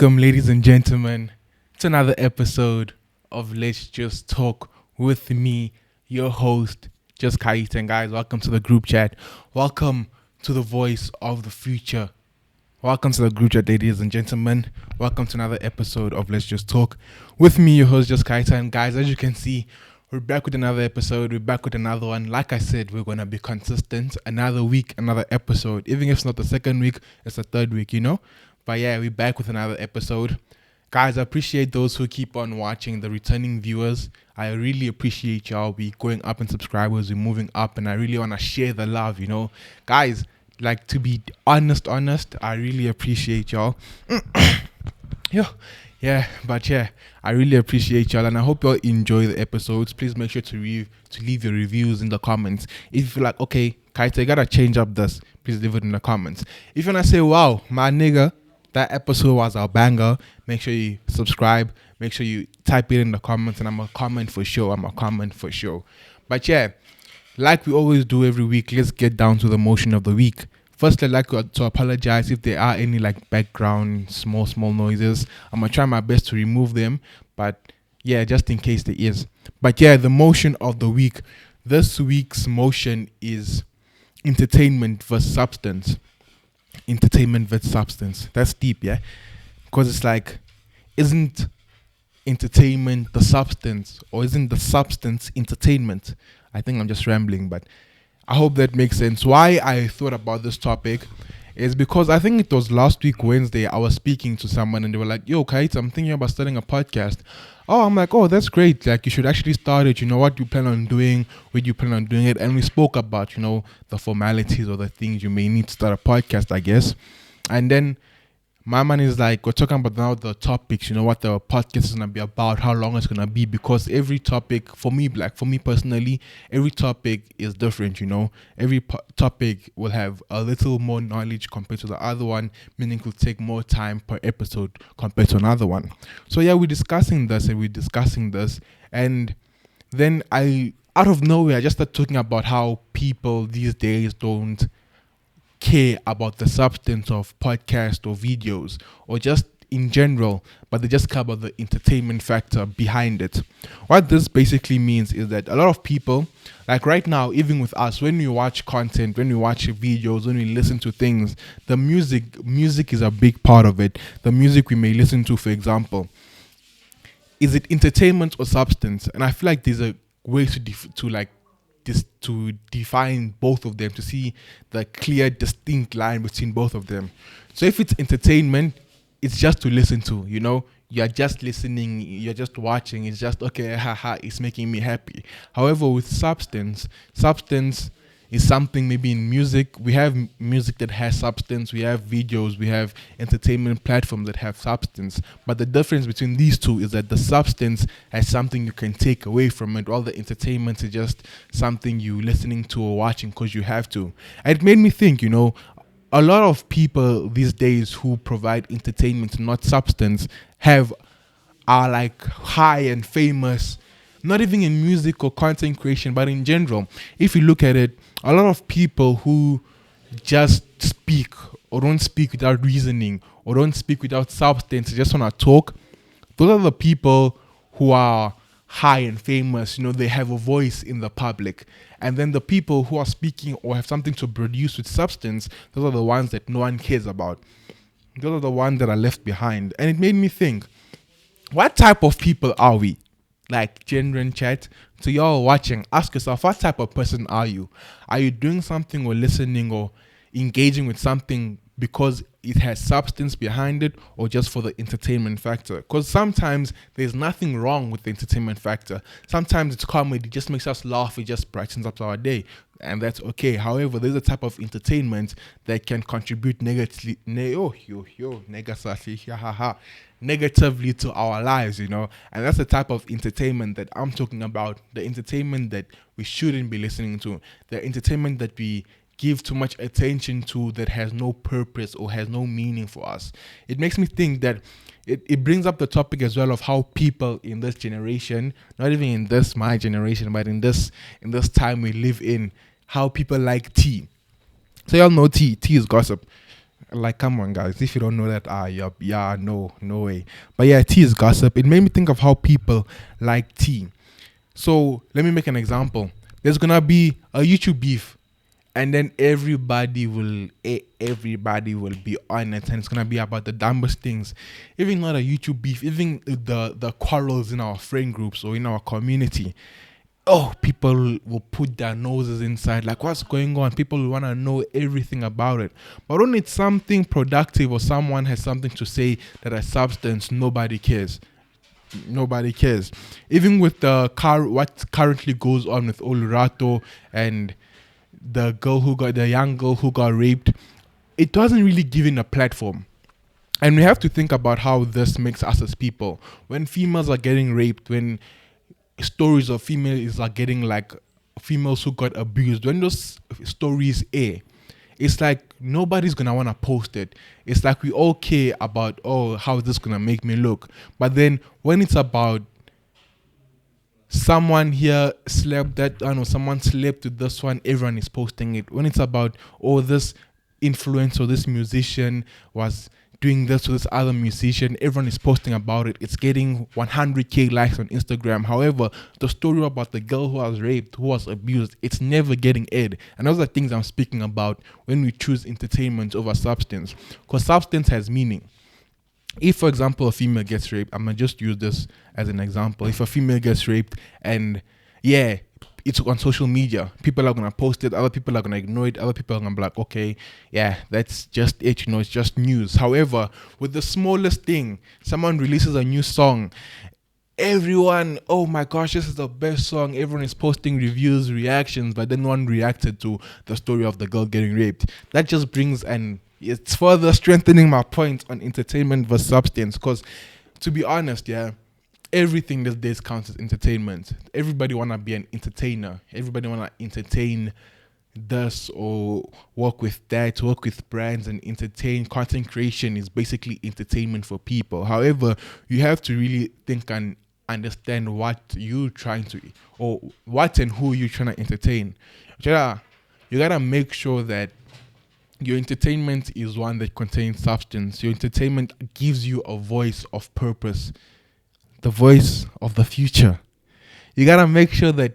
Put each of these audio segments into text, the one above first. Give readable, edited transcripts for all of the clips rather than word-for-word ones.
Welcome, ladies and gentlemen, to another episode of Let's Just Talk with me, your host, Just Kayita. And guys, welcome to the group chat. Welcome to the voice of the future. Welcome to the group chat, ladies and gentlemen. Welcome to another episode of Let's Just Talk with me, your host, Just Kayita. And guys, as you can see, we're back with another episode. We're back with another one. Like I said, we're going to be consistent. Another week, another episode. Even if it's not the second week, it's the third week, you know? But yeah, we're back with another episode. Guys, I appreciate those who keep on watching, the returning viewers. I really appreciate y'all. We're going up in subscribers. We're moving up. And I really want to share the love, you know? Guys, like to be honest, I really appreciate y'all. Yeah, I really appreciate y'all, and I hope y'all enjoy the episodes. Please make sure to leave your reviews in the comments. If you feel like, okay, Kayita, you gotta change up this, please leave it in the comments. If you wanna say, wow, my nigga, that episode was a banger, make sure you subscribe, make sure you type it in the comments, and I'm a comment for sure. But yeah, like we always do every week, let's get down to the motion of the week. First, I'd like to apologize if there are any like background small noises. I'm gonna try my best to remove them, but yeah, just in case there is. But yeah, the motion of the week. This week's motion is entertainment versus substance. Entertainment versus substance. That's deep, yeah? Because it's like, isn't entertainment the substance, or isn't the substance entertainment? I think I'm just rambling, but I hope that makes sense. Why I thought about this topic is because I think it was last week, Wednesday, I was speaking to someone and they were like, yo, Kayita, I'm thinking about starting a podcast. Oh, I'm like, oh, that's great. Like, you should actually start it. You know, what do you plan on doing? Where do you plan on doing it? And we spoke about, you know, the formalities or the things you may need to start a podcast, I guess. And then my man is like, we're talking about now the topics, you know, what the podcast is going to be about, how long it's going to be, because every topic, for me personally, every topic is different, you know. Every topic will have a little more knowledge compared to the other one, meaning it will take more time per episode compared to another one. So yeah, we're discussing this, and then out of nowhere, I just started talking about how people these days don't care about the substance of podcasts or videos or just in general, but they just care about the entertainment factor behind it. What this basically means is that a lot of people, like right now, even with us, when we watch content, when we watch videos, when we listen to things, the music is a big part of it. The music we may listen to, for example, is it entertainment or substance? And I feel like there's a way to define both of them, to see the clear, distinct line between both of them. So if it's entertainment, it's just to listen to, you know, you're just listening, you're just watching, it's just, okay, haha, it's making me happy. However, with substance is something. Maybe in music, we have music that has substance, we have videos, we have entertainment platforms that have substance. But the difference between these two is that the substance has something you can take away from it, while the entertainment is just something you listening to or watching because you have to. And it made me think, you know, a lot of people these days who provide entertainment, not substance, are like high and famous, not even in music or content creation, but in general. If you look at it, a lot of people who just speak or don't speak without reasoning or don't speak without substance, just want to talk, those are the people who are high and famous. You know, they have a voice in the public. And then the people who are speaking or have something to produce with substance, those are the ones that no one cares about. Those are the ones that are left behind. And it made me think, what type of people are we? Like, genuine chat. So y'all watching, ask yourself, what type of person are you? Are you doing something or listening or engaging with something because it has substance behind it, or just for the entertainment factor? Because sometimes there's nothing wrong with the entertainment factor. Sometimes it's comedy, it just makes us laugh, it just brightens up our day, and that's okay. However, there's a type of entertainment that can contribute negatively to our lives, you know. And that's the type of entertainment that I'm talking about, the entertainment that we shouldn't be listening to, the entertainment that we give too much attention to, that has no purpose or has no meaning for us. It makes me think that it brings up the topic as well of how people in this generation, not even in this my generation, but in this time we live in, how people like tea. So y'all know tea. Tea is gossip. Like, come on, guys. If you don't know that, yeah, no way. But yeah, tea is gossip. It made me think of how people like tea. So let me make an example. There's gonna be a YouTube beef, and then everybody will be on it, and it's gonna be about the dumbest things. Even not a YouTube beef, even the quarrels in our friend groups or in our community. Oh, people will put their noses inside, like what's going on. People will want to know everything about it. But when it's something productive or someone has something to say that has substance, nobody cares. Nobody cares. Even with what currently goes on with Olurato and the young girl who got raped, it doesn't really give in a platform. And we have to think about how this makes us as people. When females are getting raped, when stories of females are getting like females who got abused, when those stories air, it's like nobody's gonna wanna post it. It's like we all care about, oh, how is this gonna make me look? But then when it's about someone here slept that, I know someone slept with this one, everyone is posting it. When it's about, oh, this influencer, this musician was doing this to this other musician, everyone is posting about it. It's getting 100k likes on Instagram. However, the story about the girl who was raped, who was abused, it's never getting aired. And those are things I'm speaking about when we choose entertainment over substance, because substance has meaning. If, for example, a female gets raped, I'm gonna just use this as an example. If a female gets raped and yeah, it's on social media, people are gonna post it, other people are gonna ignore it, other people are gonna be like, okay, yeah, that's just it, it's just news. However, with the smallest thing, someone releases a new song, everyone, oh my gosh, this is the best song, everyone is posting reviews, reactions, but then no one reacted to the story of the girl getting raped. That just brings, and it's further strengthening my point on entertainment versus substance, because to be honest, yeah, everything these days counts as entertainment. Everybody wanna be an entertainer. Everybody wanna entertain this or work with that, work with brands and entertain. Content creation is basically entertainment for people. However, you have to really think and understand what you trying to, or what and who you're trying to entertain. You gotta make sure that your entertainment is one that contains substance. Your entertainment gives you a voice of purpose, the voice of the future. You gotta make sure that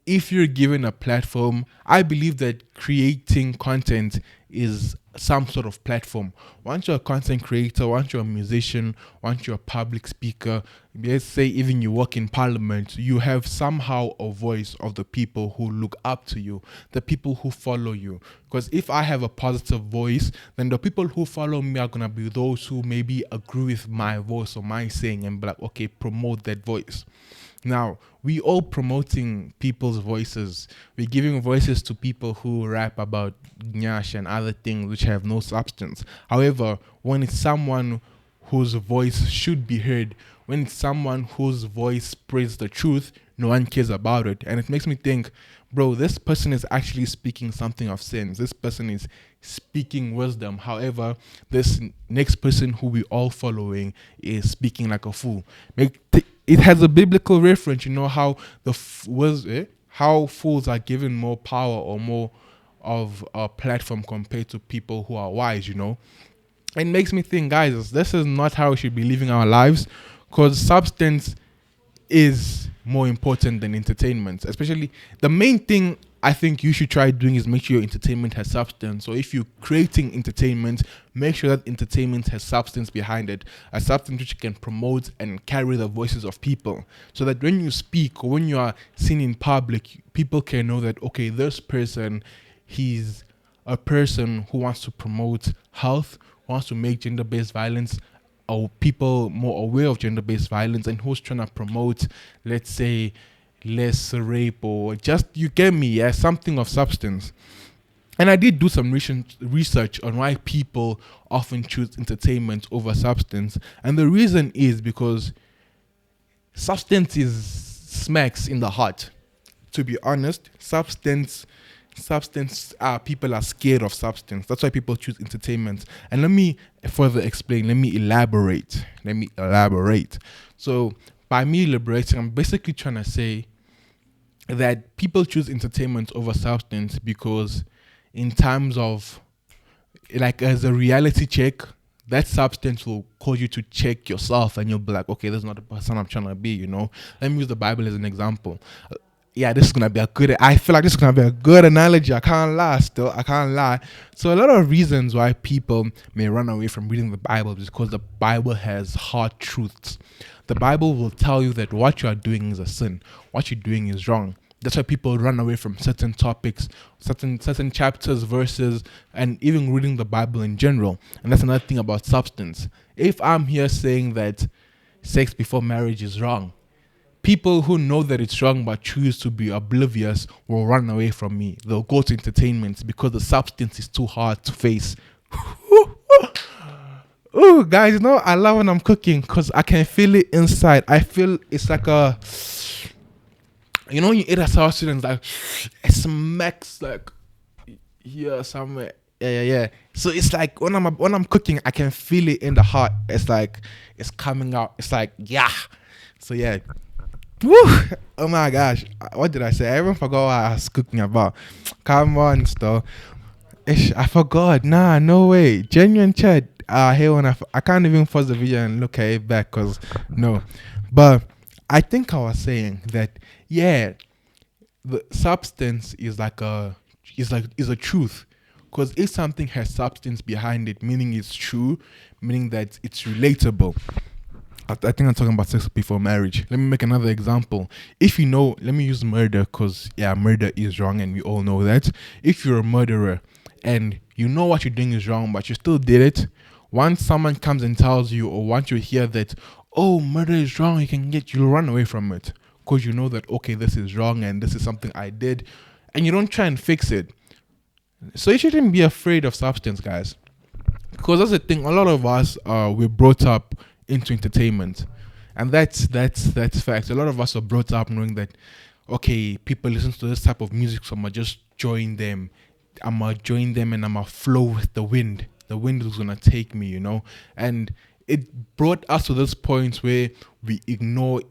if you're given a platform, I believe that creating content is some sort of platform. Once you're a content creator, once you're a musician, once you're a public speaker, let's say even you work in parliament, you have somehow a voice of the people who look up to you, the people who follow you. Because if I have a positive voice, then the people who follow me are gonna be those who maybe agree with my voice or my saying and be like, okay, promote that voice. Now, we all promoting people's voices. We're giving voices to people who rap about nyash and other things which have no substance. However, when it's someone whose voice should be heard, when it's someone whose voice spreads the truth, no one cares about it. And it makes me think, bro, this person is actually speaking something of sense. This person is speaking wisdom. However, this next person who we all following is speaking like a fool. It has a biblical reference, you know, how how fools are given more power or more of a platform compared to people who are wise, you know. It makes me think, guys, this is not how we should be living our lives, because substance is more important than entertainment. Especially the main thing I think you should try doing is make sure your entertainment has substance. So if you're creating entertainment, make sure that entertainment has substance behind it, a substance which can promote and carry the voices of people, so that when you speak or when you are seen in public, people can know that, okay, this person, he's a person who wants to promote health, wants to make gender-based violence or people more aware of gender-based violence, and who's trying to promote, let's say, less rape, or just, you get me, yeah, something of substance. And I did do some research on why people often choose entertainment over substance, and the reason is because substance is smacks in the heart. To be honest, substance people are scared of substance. That's why people choose entertainment. And let me further explain, let me elaborate. So by me elaborating, I'm basically trying to say that people choose entertainment over substance because in times of like as a reality check, that substance will cause you to check yourself, and you'll be like, okay, this is not the person I'm trying to be. Let me use the Bible as an example. Yeah, this is gonna be a good. I feel like this is gonna be a good analogy. I can't lie. Still, I can't lie. So a lot of reasons why people may run away from reading the Bible is because the Bible has hard truths. The Bible will tell you that what you are doing is a sin. What you're doing is wrong. That's why people run away from certain topics, certain chapters, verses, and even reading the Bible in general. And that's another thing about substance. If I'm here saying that sex before marriage is wrong, people who know that it's wrong but choose to be oblivious will run away from me. They'll go to entertainment because the substance is too hard to face. Oh, guys, I love when I'm cooking because I can feel it inside. I feel it's like when you eat a sausage and it's like it smacks like here somewhere. Yeah. So it's like when I'm cooking, I can feel it in the heart. It's like it's coming out. It's like yeah. So yeah. Woo! Oh my gosh. What did I say? I even forgot what I was cooking about. Come on, still. I forgot. Nah, no way. Genuine chat. Hey, when I can't even pause the video and look at it back because no. But I think I was saying that yeah, the substance is a truth. Because if something has substance behind it, meaning it's true, meaning that it's relatable. I think I'm talking about sex before marriage. Let me make another example. If let me use murder because, yeah, murder is wrong and we all know that. If you're a murderer and you know what you're doing is wrong, but you still did it, once someone comes and tells you or once you hear that, oh, murder is wrong, you'll run away from it because you know that, okay, this is wrong and this is something I did, and you don't try and fix it. So you shouldn't be afraid of substance, guys. Because that's the thing. A lot of us we're brought up into entertainment, and that's fact. A lot of us are brought up knowing that okay, people listen to this type of music, so I'ma just join them. I'ma join them and I'ma flow with the wind. The wind is gonna take me, and it brought us to this point where we ignore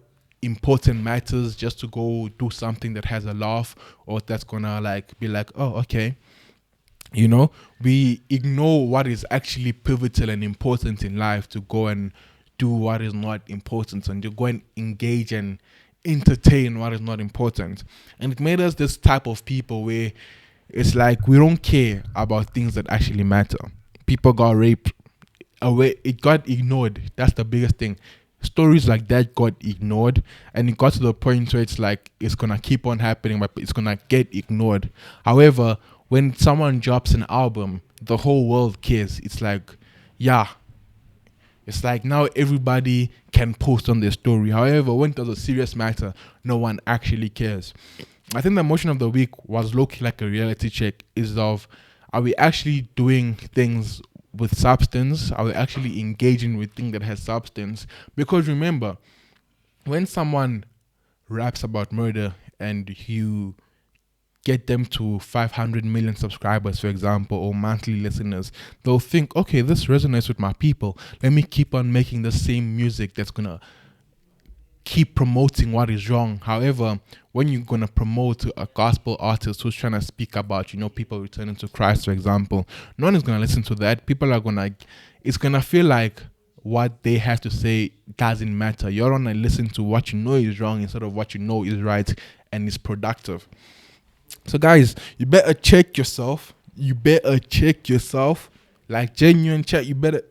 important matters just to go do something that has a laugh or that's gonna like be like, oh, okay. We ignore what is actually pivotal and important in life to go and do what is not important and to go and engage and entertain what is not important. And it made us this type of people where it's like we don't care about things that actually matter. People got raped away, it got ignored. That's the biggest thing. Stories like that got ignored, and it got to the point where it's like it's gonna keep on happening, but it's gonna get ignored. However, when someone drops an album, the whole world cares. It's like, yeah, it's like now everybody can post on their story. However, when there's a serious matter, no one actually cares. I think the emotion of the week was low-key like a reality check. Are we actually doing things with substance? Are we actually engaging with things that has substance? Because remember, when someone raps about murder and you get them to 500 million subscribers, for example, or monthly listeners, they'll think, okay, this resonates with my people. Let me keep on making the same music that's going to keep promoting what is wrong. However, when you're going to promote a gospel artist who's trying to speak about, people returning to Christ, for example, no one is going to listen to that. People are going to, it's going to feel like what they have to say doesn't matter. You're going to listen to what you know is wrong instead of what you know is right and is productive. So guys, you better check yourself. Like genuine check. You better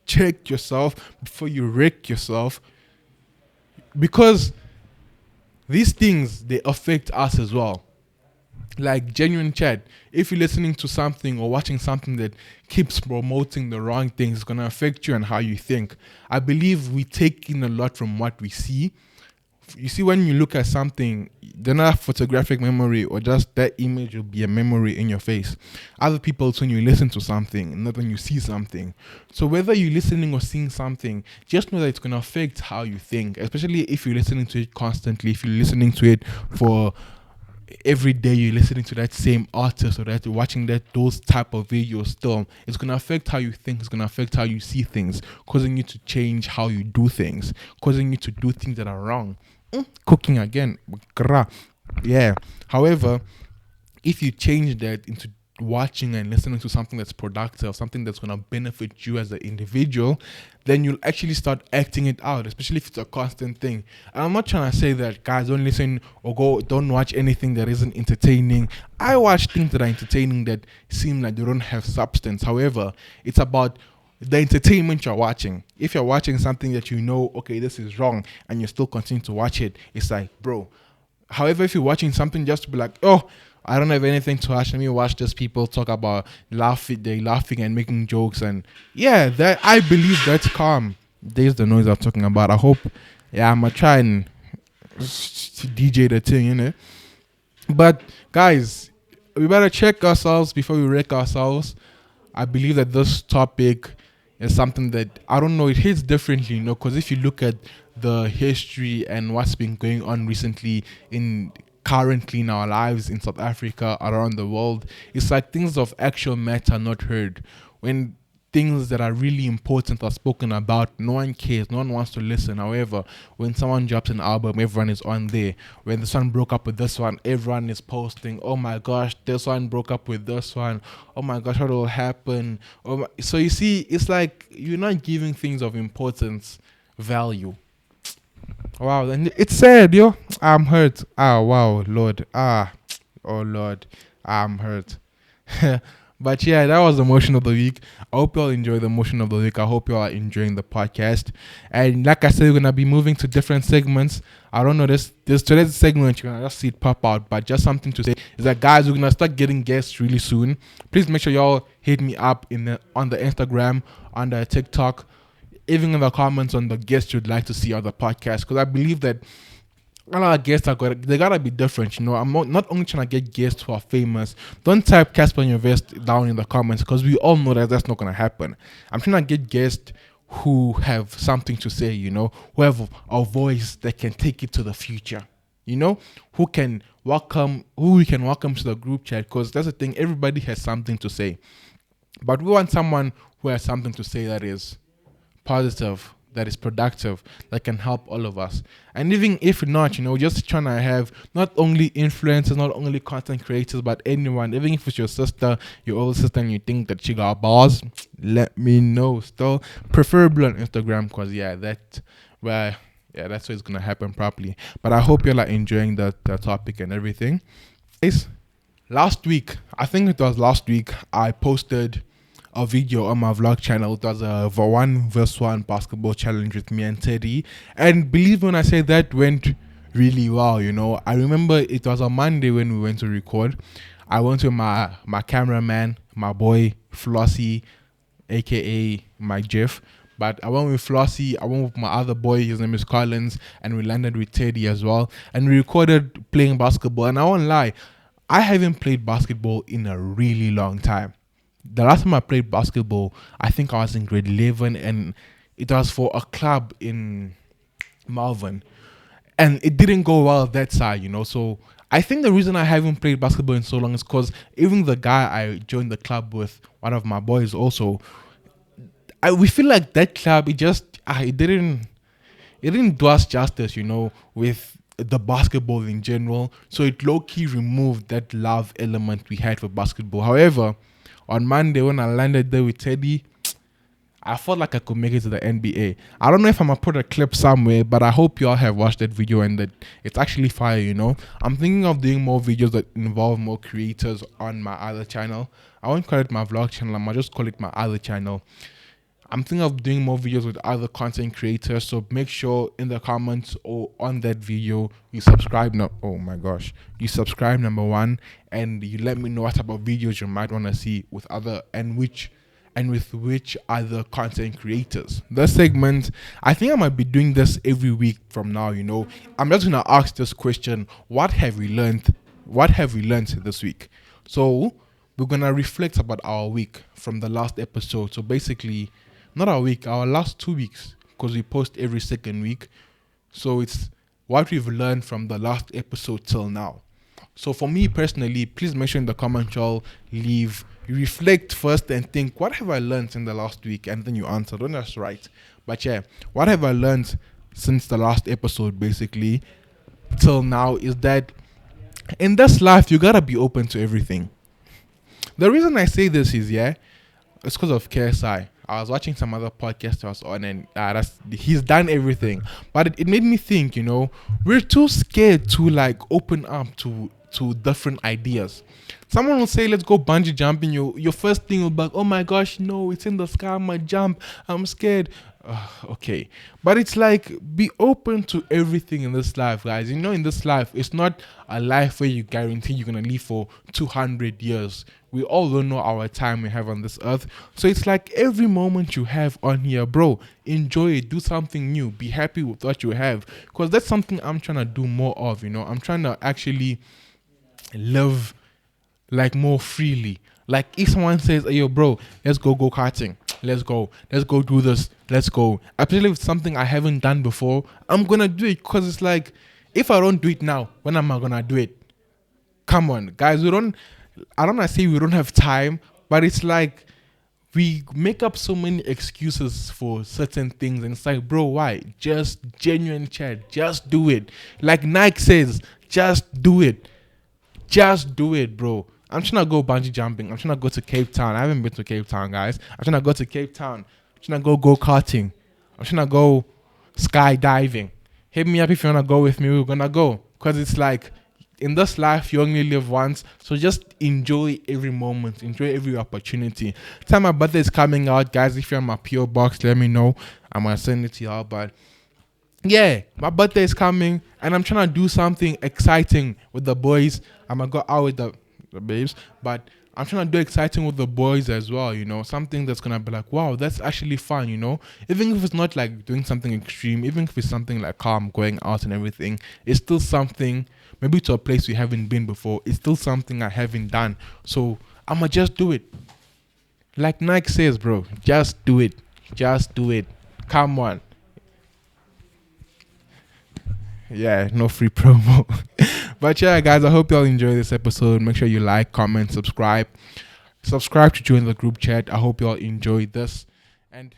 check yourself before you wreck yourself. Because these things, they affect us as well. Like genuine chat. If you're listening to something or watching something that keeps promoting the wrong things, it's going to affect you and how you think. I believe we take in a lot from what we see. You see, when you look at something, they're not a photographic memory or just that image will be a memory in your face. Other people, when you listen to something, not when you see something. So whether you're listening or seeing something, just know that it's going to affect how you think, especially if you're listening to it constantly, if you're listening to it for every day, you're listening to that same artist or that you're watching those type of videos still, it's going to affect how you think, it's going to affect how you see things, causing you to change how you do things, causing you to do things that are wrong. Cooking again. Yeah. However, if you change that into watching and listening to something that's productive, something that's going to benefit you as an individual, then you'll actually start acting it out, especially if it's a constant thing. And I'm not trying to say that guys don't listen or don't watch anything that isn't entertaining. I watch things that are entertaining that seem like they don't have substance. However, it's about the entertainment you're watching. If you're watching something that you know, okay, this is wrong, and you still continue to watch it, it's like, bro. However, if you're watching something just to be like, oh, I don't have anything to watch, let me watch these people talk about laughing and making jokes, and yeah, that I believe that's calm. There's the noise I'm talking about. I hope, yeah, I'm gonna try and DJ the thing, you know. But guys, we better check ourselves before we wreck ourselves. I believe that this topic is something that I don't know. It hits differently, you know, because if you look at the history and what's been going on recently in currently in our lives in South Africa, around the world, it's like things of actual matter not heard. When things that are really important are spoken about, no one cares, no one wants to listen. However, when someone drops an album, everyone is on there. When this one broke up with this one, everyone is posting, oh my gosh, this one broke up with this one, oh my gosh, what will happen? So you see, it's like you're not giving things of importance value. Wow, and it's sad, yo. I'm hurt. Ah, wow, Lord. Ah, oh Lord, I'm hurt. But yeah, that was the motion of the week. I hope you all enjoy the motion of the week. I hope you all are enjoying the podcast. And like I said, we're gonna be moving to different segments. I don't know this today's segment. You're gonna just see it pop out, but just something to say is that guys, we're gonna start getting guests really soon. Please make sure y'all hit me up on the Instagram, on the TikTok, even in the comments on the guests you'd like to see on the podcast, because I believe that all our guests they gotta be different, you know. I'm not only trying to get guests who are famous. Don't type Casper Invest down in the comments, because we all know that that's not gonna happen. I'm trying to get guests who have something to say, you know, who have a voice that can take it to the future, you know, who we can welcome to the group chat, because that's the thing, everybody has something to say, but we want someone who has something to say that is positive, that is productive, that can help all of us. And even if not, you know, just trying to have not only influencers, not only content creators, but anyone, even if it's your sister, your older sister, and you think that she got bars, let me know. Still, preferably on Instagram, because that's where it's gonna happen properly. But I hope you're enjoying the topic and everything. Guys, I think it was last week, I posted a video on my vlog channel. It was a 1v1 basketball challenge with me and Teddy, and believe when I say that went really well, you know. I remember it was a Monday when we went to record. I went with my cameraman, my boy Flossie, aka my Jeff. But I went with Flossie, I went with my other boy, his name is Collins, and we landed with Teddy as well. And we recorded playing basketball. And I won't lie, I haven't played basketball in a really long time. The last time I played basketball, I think I was in grade 11, and it was for a club in Malvern. And it didn't go well that side, you know. So I think the reason I haven't played basketball in so long is because even the guy I joined the club with, one of my boys also, we feel like that club, it didn't do us justice, you know, with the basketball in general. So it low-key removed that love element we had for basketball. However, on Monday when I landed there with Teddy, I felt like I could make it to the NBA. I don't know if I'm going to put a clip somewhere, but I hope you all have watched that video and that it's actually fire, you know. I'm thinking of doing more videos that involve more creators on my other channel. I won't call it my vlog channel. I'm going to just call it my other channel. I'm thinking of doing more videos with other content creators, so make sure in the comments or on that video you subscribe. You subscribe, number one, and you let me know what type of videos you might want to see with which other content creators. The segment, I think I might be doing this every week from now, you know. I'm just gonna ask this question: what have we learned? What have we learned this week? So we're gonna reflect about our week from the last episode. So basically, not our week, our last 2 weeks, because we post every second week. So it's what we've learned from the last episode till now. So for me personally, please make sure in the comments y'all you reflect first and think, what have I learned in the last week? And then you answer. Don't just write. But yeah, what have I learned since the last episode basically till now is that in this life, you gotta be open to everything. The reason I say this is, yeah, it's because of KSI. I was watching some other podcast I was on, and he's done everything, but it made me think. We're too scared to like open up to different ideas. Someone will say, "Let's go bungee jumping." Your first thing will be like, "Oh my gosh, no! It's in the sky. I might jump. I'm scared." Okay, but it's like, be open to everything in this life, guys. In this life, it's not a life where you guarantee you're gonna live for 200 years. We all don't know our time we have on this earth, so it's like every moment you have on here, bro, enjoy it. Do something new. Be happy with what you have, because that's something I'm trying to do more of. I'm trying to actually live like more freely. Like if someone says, "Hey, yo, bro, let's go karting. Let's go do this. Let's go." Especially if it's something I haven't done before, I'm gonna do it, because it's like, if I don't do it now, when am I gonna do it? Come on, guys. I don't wanna say we don't have time, but it's like we make up so many excuses for certain things, and it's like, bro, why? Just genuine chat. Just do it. Like Nike says, just do it. Just do it, bro. I'm trying to go bungee jumping. I'm trying to go to Cape Town. I haven't been to Cape Town, guys. I'm trying to go to Cape Town. I'm trying to go karting. I'm trying to go skydiving. Hit me up if you want to go with me. We're going to go. Because it's like, in this life, you only live once. So just enjoy every moment. Enjoy every opportunity. Time my birthday is coming out, guys. If you're on my PO box, let me know. I'm going to send it to y'all. But yeah, my birthday is coming, and I'm trying to do something exciting with the boys. I'm gonna go out with the babes, but I'm trying to do exciting with the boys as well. Something that's gonna be like, wow, that's actually fun. Even if it's not like doing something extreme, even if it's something like calm, going out and everything, it's still something. Maybe to a place we haven't been before. It's still something I haven't done. So I'ma just do it. Like Nike says, bro, just do it. Just do it. Come on. Yeah, no free promo. But yeah, guys, I hope y'all enjoy this episode. Make sure you like, comment, subscribe to join the group chat. I hope y'all enjoyed this, and